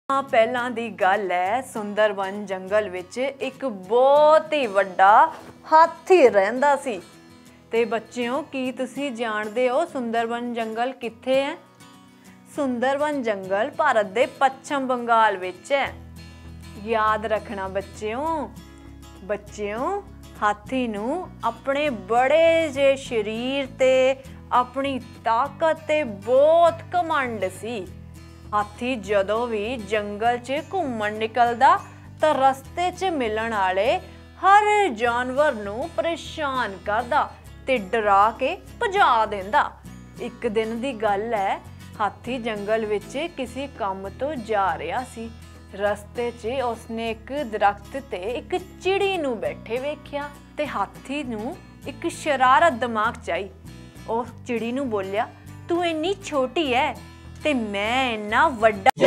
ਪਹਿਲਾਂ ਦੀ ਗੱਲ ਹੈ, ਸੁੰਦਰਬਨ ਜੰਗਲ ਵਿੱਚ ਇੱਕ ਬਹੁਤ ਹੀ ਵੱਡਾ ਹਾਥੀ ਰਹਿੰਦਾ ਸੀ। ਤੇ ਬੱਚਿਓ, ਕੀ ਤੁਸੀਂ ਜਾਣਦੇ ਹੋ ਸੁੰਦਰਬਨ ਜੰਗਲ ਕਿੱਥੇ ਹੈ? ਸੁੰਦਰਬਨ ਜੰਗਲ ਭਾਰਤ ਦੇ ਪੱਛਮ ਬੰਗਾਲ ਵਿੱਚ ਹੈ। याद रखना बच्चों हाथी नू अपने बड़े जे शरीर ते अपनी ताकत ते बहुत घमंड सी। हाथी जदों भी जंगल च घूमन निकलदा तां रस्ते च मिलण वाले हर जानवर नू परेशान करदा ते डरा के भजा देंदा। एक दिन दी गल है, हाथी जंगल विच किसी काम तो जा रहा सी। रस्ते च उसने एक दरख्त ते एक चिड़ी नू बैठे वेख्या ते हाथी नू एक शरारत दिमाग च आई। उस चिड़ी नू बोलिया, तू इन्नी छोटी है ते मैं इन्ना वड्डा।